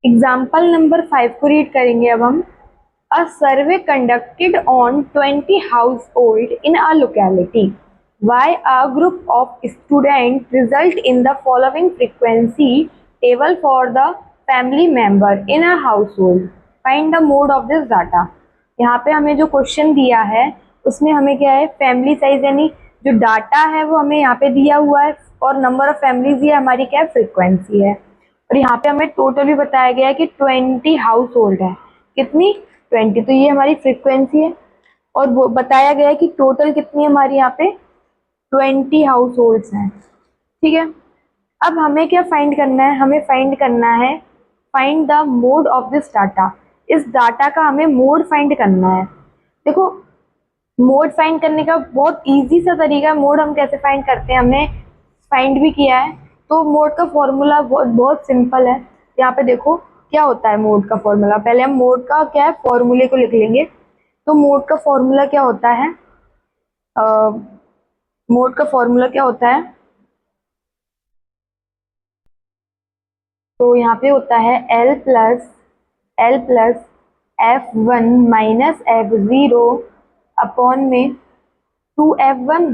Example number 5 को read करेंगे अब हम। A survey conducted on 20 household in a locality. Why a group of students result in the following frequency table for the family member in a household. Find the mode of this data. यहाँ पे हमें जो question दिया है उसमें हमें क्या है, फैमिली साइज यानी जो डाटा है वो हमें यहाँ पे दिया हुआ है और नंबर ऑफ फैमिलीज ये हमारी क्या है, फ्रीक्वेंसी है। और यहाँ पे हमें टोटल भी बताया गया है कि 20 हाउस होल्ड है। कितनी? 20। तो ये हमारी फ्रीक्वेंसी है और वो बताया गया है कि टोटल कितनी हमारी यहाँ पे 20 हाउस होल्ड्स हैं। ठीक है, अब हमें क्या फाइंड करना है, हमें फाइंड करना है find the mode of this data. इस डाटा का हमें मोड फाइंड करना है। देखो, मोड फाइंड करने का बहुत इजी सा तरीका है। मोड हम कैसे फाइंड करते हैं, हमने फाइंड भी किया है। तो मोड का फॉर्मूला बहुत बहुत सिंपल है। यहाँ पे देखो क्या होता है मोड का फॉर्मूला। पहले हम मोड का क्या है फॉर्मूले को लिख लेंगे। तो मोड का फॉर्मूला क्या होता है, मोड का फॉर्मूला क्या होता है, तो यहाँ पे होता है L plus F1 minus F0 upon में 2F1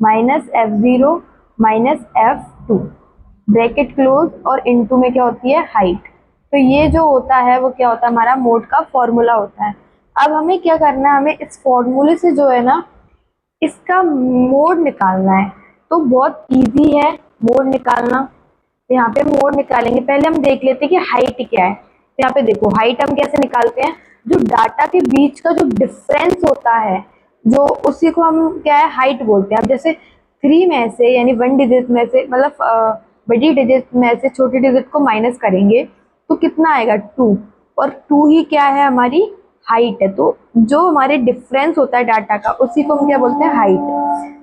minus F0 minus F2 bracket close और इनटू में क्या होती है, हाइट। तो ये जो होता है वो क्या होता है, हमारा मोड का फॉर्मूला होता है। अब हमें क्या करना है, हमें इस फॉर्मूले से जो है ना इसका मोड निकालना है। तो बहुत इजी है मोड निकालना। तो यहाँ पे मोड निकालेंगे, पहले हम देख लेते हैं कि हाइट क्या है। तो यहाँ पे देखो हाइट हम कैसे निकालते हैं, जो डाटा के बीच का जो डिफरेंस होता है जो उसी को हम क्या है हाइट बोलते हैं। अब जैसे 3 में से यानी 1 डिजिट में से मतलब बड़ी डिजिट में से छोटी डिजिट को माइनस करेंगे तो कितना आएगा 2, और 2 ही क्या है हमारी हाइट है। तो जो हमारे डिफरेंस होता है डाटा का उसी को हम क्या बोलते हैं, हाइट।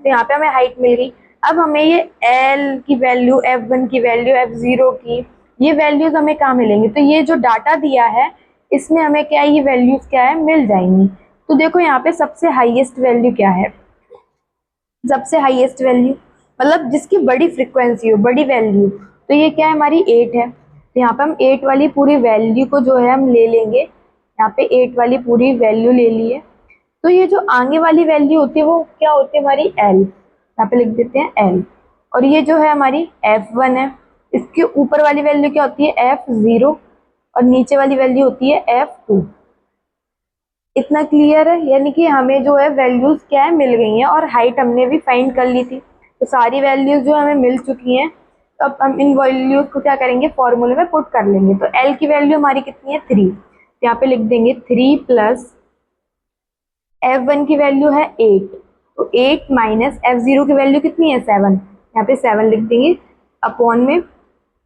तो यहाँ पे हमें हाइट मिल गई। अब हमें ये L की वैल्यू, F1 की वैल्यू, F0 की ये वैल्यूज हमें कहाँ मिलेंगी, तो ये जो डाटा दिया है इसमें हमें क्या है, ये वैल्यूज क्या है मिल जाएंगी। तो देखो यहाँ पे सबसे हाईएस्ट वैल्यू क्या है, सबसे हाईएस्ट वैल्यू मतलब जिसकी बड़ी फ्रीक्वेंसी हो, बड़ी वैल्यू, तो ये क्या है हमारी 8 है। तो यहाँ पे हम 8 वाली पूरी वैल्यू को जो है हम ले लेंगे। यहाँ पे 8 वाली पूरी वैल्यू ले लिए। तो ये जो आगे वाली वैल्यू होती है वो क्या होती है हमारी L, यहाँ पे लिख देते हैं L। और ये जो है हमारी F1 है, इसके ऊपर वाली वैल्यू क्या होती है F0 और नीचे वाली वैल्यू होती है F2। इतना क्लियर है, यानी कि हमें जो है वैल्यूज क्या है मिल गई हैं और हाइट हमने भी फाइंड कर ली थी। तो सारी वैल्यूज जो हमें मिल चुकी हैं। तो अब हम इन वैल्यूज को क्या करेंगे, फॉर्मूले में पुट कर लेंगे। तो L की वैल्यू हमारी कितनी है 3, तो यहाँ पे लिख देंगे 3 प्लस F1 की वैल्यू है 8, तो 8 माइनस F0 की वैल्यू कितनी है 7, यहाँ पे 7 लिख देंगे अपॉन में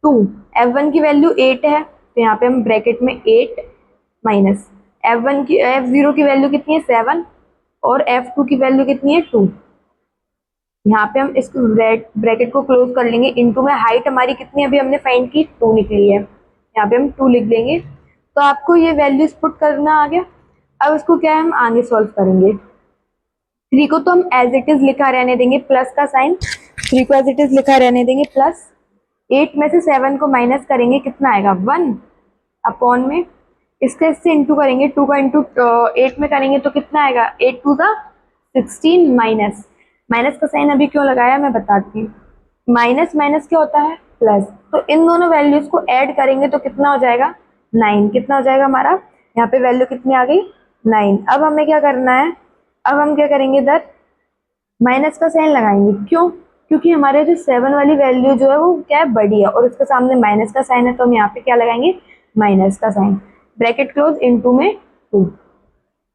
2। F1 की वैल्यू 8 है तो यहाँ पे हम ब्रैकेट में 8 माइनस F0 की वैल्यू कितनी है 7 और F2 की वैल्यू कितनी है 2। यहाँ पे हम इसको ब्रैकेट को क्लोज कर लेंगे। इनटू में हाइट हमारी कितनी अभी हमने फाइंड की 2 निकली है, यहाँ पे हम 2 लिख देंगे। तो आपको ये वैल्यूज पुट करना आ गया। अब इसको क्या है हम आगे सॉल्व करेंगे। 3 को तो हम एज इट इज लिखा रहने देंगे, प्लस का साइन, 3 को एज इट इज लिखा रहने देंगे प्लस। 8 में से 7 को माइनस करेंगे, कितना आएगा 1 अपॉन में इसका इससे इंटू करेंगे, 2 का इंटू 8 में करेंगे तो कितना आएगा 8 टू द 16 माइनस। माइनस का साइन अभी क्यों लगाया मैं बताती हूँ। माइनस माइनस क्या होता है प्लस, तो इन दोनों वैल्यूज को ऐड करेंगे तो कितना हो जाएगा 9। कितना हो जाएगा हमारा, यहाँ पे वैल्यू कितनी आ गई 9। अब हमें क्या करना है, अब हम क्या करेंगे इधर माइनस का साइन लगाएंगे। क्यों, क्योंकि हमारे जो 7 वाली वैल्यू जो है वो क्या है बड़ी है और उसके सामने माइनस का साइन है, तो हम यहाँ पे क्या लगाएंगे माइनस का साइन, ब्रैकेट क्लोज इनटू में 2।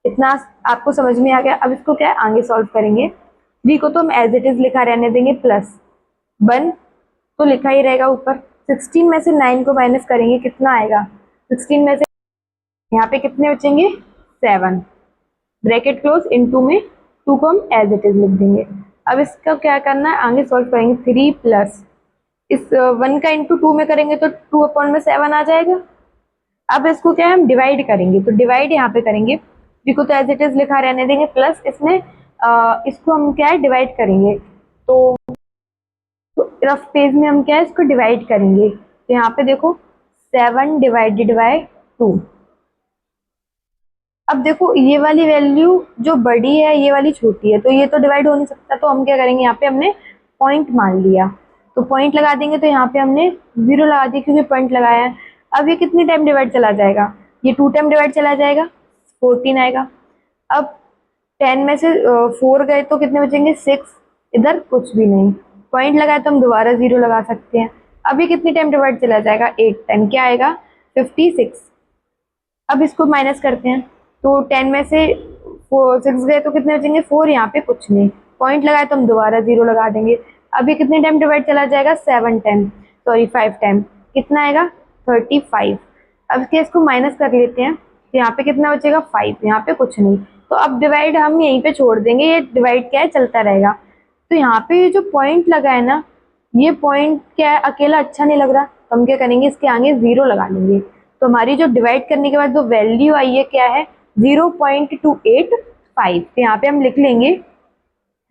इतना आपको समझ में आ गया। अब इसको क्या है आगे सॉल्व करेंगे। 3 को तो हम एज इट इज लिखा रहने देंगे प्लस 1 तो लिखा ही रहेगा ऊपर। 16 में से 9 को माइनस करेंगे, कितना आएगा 16 में से यहाँ पे कितने बचेंगे 7, ब्रैकेट क्लोज इनटू में 2 को हम एज इट इज लिख देंगे। अब इसका क्या करना है आगे सॉल्व करेंगे। 3 प्लस इस 1 का इंटू 2 में करेंगे तो 2 अपॉन में 7 आ जाएगा। अब इसको क्या है हम डिवाइड करेंगे, तो डिवाइड यहाँ पे करेंगे। 3 को तो एज इट इज लिखा रहने देंगे प्लस इसमें इसको हम क्या है डिवाइड करेंगे। तो रफ पेज में हम क्या है इसको डिवाइड करेंगे। तो यहाँ पे देखो 7 डिवाइडेड बाय 2। अब देखो ये वाली वैल्यू जो बड़ी है ये वाली छोटी है, तो ये तो डिवाइड हो नहीं सकता, तो हम क्या करेंगे, यहाँ पे हमने पॉइंट मान लिया, तो पॉइंट लगा देंगे, तो यहाँ पे हमने 0 लगा दिया क्योंकि पॉइंट लगाया है। अब ये कितनी टाइम डिवाइड चला जाएगा, ये 2 टाइम डिवाइड चला जाएगा, 14 आएगा। अब 10 में से 4 गए तो कितने बचेंगे, 6। इधर कुछ भी नहीं, पॉइंट लगाए तो हम दोबारा 0 लगा सकते हैं। अब ये कितनी टाइम डिवाइड चला जाएगा, 8 टाइम, क्या आएगा 56। अब इसको माइनस करते हैं, तो 10 में से 6 गए तो कितने बचेंगे, 4, यहाँ पे कुछ नहीं, पॉइंट लगाए तो हम दोबारा 0 लगा देंगे। अब ये कितने टाइम डिवाइड चला जाएगा, 7 टाइम, सॉरी 5 टाइम, कितना आएगा 35। अब इसको माइनस कर लेते हैं, तो यहाँ पे कितना बचेगा 5, यहाँ पे कुछ नहीं, तो अब डिवाइड हम यहीं पे छोड़ देंगे, ये डिवाइड क्या है चलता रहेगा। तो यहाँ पे ये जो पॉइंट लगा है ना, ये पॉइंट क्या है, अकेला अच्छा नहीं लग रहा, तो हम क्या करेंगे, इसके आगे 0 लगा लेंगे। तो हमारी जो डिवाइड करने के बाद जो वैल्यू आई है क्या है, 0.285। तो यहाँ पे हम लिख लेंगे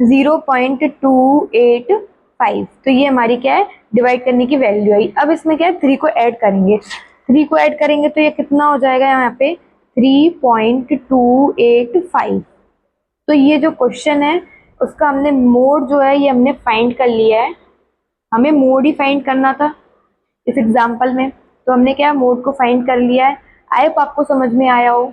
0.285। तो ये हमारी क्या है, डिवाइड करने की वैल्यू आई। अब इसमें क्या है, 3 को ऐड करेंगे, 3 को ऐड करेंगे तो ये कितना हो जाएगा, यहाँ पे 3.285। तो ये जो क्वेश्चन है उसका हमने मोड जो है ये हमने फाइंड कर लिया है। हमें मोड ही फाइंड करना था इस एग्जाम्पल में, तो हमने क्या मोड को फाइंड कर लिया है। आई होप आपको समझ में आया हो।